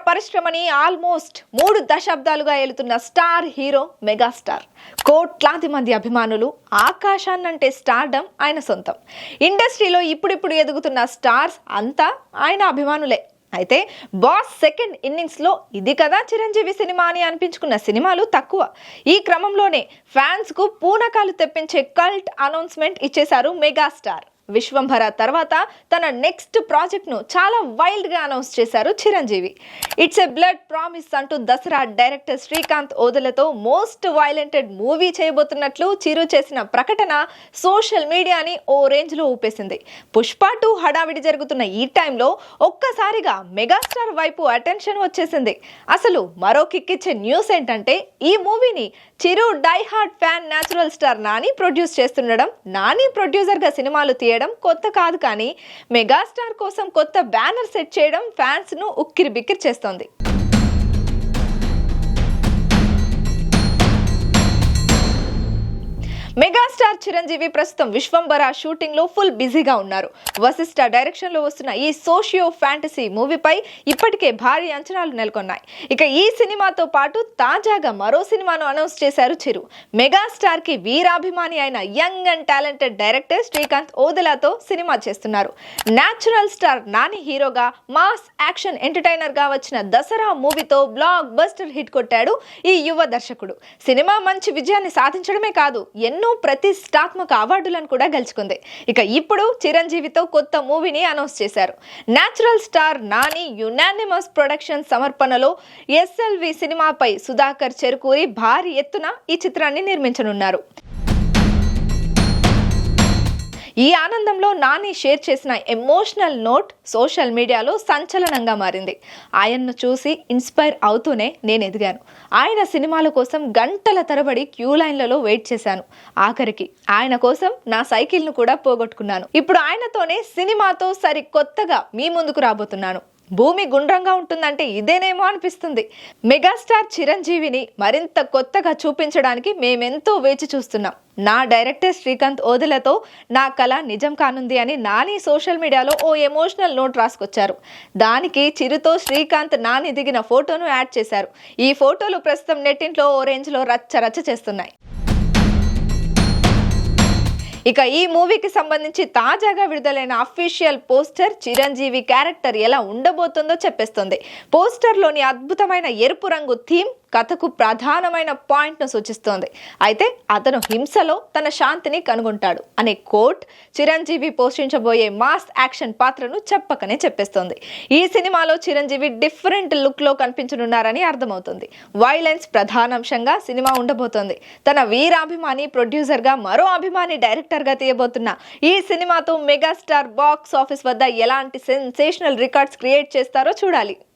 పరిశ్రమని ఆల్మోస్ట్ 3 దశాబ్దాలుగా ఏలుతున్న star hero megastar. కోట్లాది మంది అభిమానులు, ఆకాశాన్నంటే స్టార్డమ్ ఆయన సొంతం. ఇండస్ట్రీలో ఇప్పుడిప్పుడు ఎదుగుతున్న స్టార్స్ అంతా ఆయన అభిమానులే. అయితే బాస్ సెకండ్ ఇన్నింగ్స్ లో ఇది కదా చిరంజీవి సినిమా అని అనిపించుకున్న సినిమాలు తక్కువ. ఈ క్రమంలోనే ఫ్యాన్స్ కు పూనకాలు తెప్పించే కల్ట్ అనౌన్స్మెంట్ ఇచ్చేశారు మెగాస్టార్. విశ్వంభర తర్వాత తన నెక్స్ట్ ప్రాజెక్ట్ ను చాలా వైల్డ్ గా అనౌన్స్ చేశారు Chiranjeevi. It's a blood promise అంటూ దసరా డైరెక్టర్ శ్రీకాంత్ ఓదెలతో మోస్ట్ వైలెంటెడ్ మూవీ చేయబోతున్నట్లు చిరు చేసిన ప్రకటన సోషల్ మీడియాని ఓ రేంజ్ లో ఊపేసింది. పుష్ప 2 హడావిడి జరుగుతున్న ఈ టైంలో ఒక్కసారిగా మెగాస్టార్ వైపు అటెన్షన్ వచ్చేసింది. అసలు మరో కిక్కిచ్చే న్యూస్ ఏంటంటే ఈ మూవీని Chiru die hard fan natural star Nani produce చేస్తుండడం, నాని ప్రొడ్యూసర్ గా సినిమాలు తీయడం కొత్త కాదు, కానీ మెగాస్టార్ కోసం కొత్త బ్యానర్ సెట్ చేయడం ఫ్యాన్స్ ను ఉక్కిరి బిక్కిరి చేస్తోంది. మెగాస్టార్ చిరంజీవి ప్రస్తుతం విశ్వంభర షూటింగ్ లో ఫుల్ బిజీగా ఉన్నారు. వశిష్ఠ డైరెక్షన్ లో వస్తున్న ఈ సోషియో ఫ్యాంటసీ మూవీపై ఇప్పటికే భారీ అంచనాలు నెలకొన్నాయి. ఇక ఈ సినిమాతో పాటు తాజాగా మరో సినిమాను అనౌన్స్ చేశారు చిరు. మెగాస్టార్ కి వీరాభిమాని అయిన young and talented director Srikanth ఓదెలాతో సినిమా చేస్తున్నారు. న్యాచురల్ స్టార్ నాని హీరోగా మాస్ యాక్షన్ ఎంటర్టైనర్ గా వచ్చిన దసరా మూవీతో బ్లాక్ బస్టర్ హిట్ కొట్టాడు ఈ యువ దర్శకుడు. సినిమా మంచి విజయాన్ని సాధించడమే కాదు, ఎన్నో ప్రతిష్టాత్మక అవార్డులను కూడా గెలుచుకుంది. ఇక ఇప్పుడు చిరంజీవితో కొత్త మూవీని అనౌన్స్ చేశారు. Natural star Nani Unanimous production సమర్పణలో ఎస్ఎల్వి సినిమాపై సుధాకర్ చెరుకూరి భారీ ఎత్తున ఈ చిత్రాన్ని నిర్మించనున్నారు. ఈ ఆనందంలో నాని షేర్ చేసిన ఎమోషనల్ నోట్ సోషల్ మీడియాలో సంచలనంగా మారింది. ఆయన్ను చూసి ఇన్స్పైర్ అవుతూనే నేను ఎదిగాను. ఆయన సినిమాల కోసం గంటల తరబడి క్యూ లైన్లలో వెయిట్ చేశాను. ఆఖరికి ఆయన కోసం నా సైకిల్ను కూడా పోగొట్టుకున్నాను. ఇప్పుడు ఆయనతోనే సినిమాతో సరికొత్తగా మీ ముందుకు రాబోతున్నాను. భూమి గుండ్రంగా ఉంటుందంటే ఇదేనేమో అనిపిస్తుంది. మెగాస్టార్ చిరంజీవిని మరింత కొత్తగా చూపించడానికి మేమెంతో వేచి చూస్తున్నాం. నా డైరెక్టర్ శ్రీకాంత్ ఓదెలతో నా కళ నిజం కానుంది అని నాని సోషల్ మీడియాలో ఓ ఎమోషనల్ నోట్ రాసుకొచ్చారు. దానికి చిరుతో శ్రీకాంత్ నాని దిగిన ఫోటోను యాడ్ చేశారు. ఈ ఫోటోలు ప్రస్తుతం నెట్టింట్లో ఓ రేంజ్ లో రచ్చ చేస్తున్నాయి. ఇక ఈ మూవీకి సంబంధించి తాజాగా విడుదలైన అఫీషియల్ పోస్టర్ చిరంజీవి క్యారెక్టర్ ఎలా ఉండబోతుందో చెప్పేస్తుంది. పోస్టర్లోని అద్భుతమైన ఎరుపు రంగు థీమ్ కథకు ప్రధానమైన పాయింట్ను సూచిస్తోంది. అయితే అతను హింసలో తన శాంతిని కనుగొంటాడు అనే కోట్ చిరంజీవి పోషించబోయే మాస్ యాక్షన్ పాత్రను చెప్పకనే చెప్పేస్తోంది. ఈ సినిమాలో చిరంజీవి డిఫరెంట్ లుక్ లో కనిపించనున్నారని అర్థమవుతుంది. వైలెన్స్ ప్రధానాంశంగా సినిమా ఉండబోతోంది. తన వీరాభిమాని ప్రొడ్యూసర్ గా మరో అభిమాని డైరెక్టర్ గా తీయబోతున్న ఈ సినిమాతో మెగాస్టార్ బాక్స్ ఆఫీస్ వద్ద ఎలాంటి సెన్సేషనల్ రికార్డ్స్ క్రియేట్ చేస్తారో చూడాలి.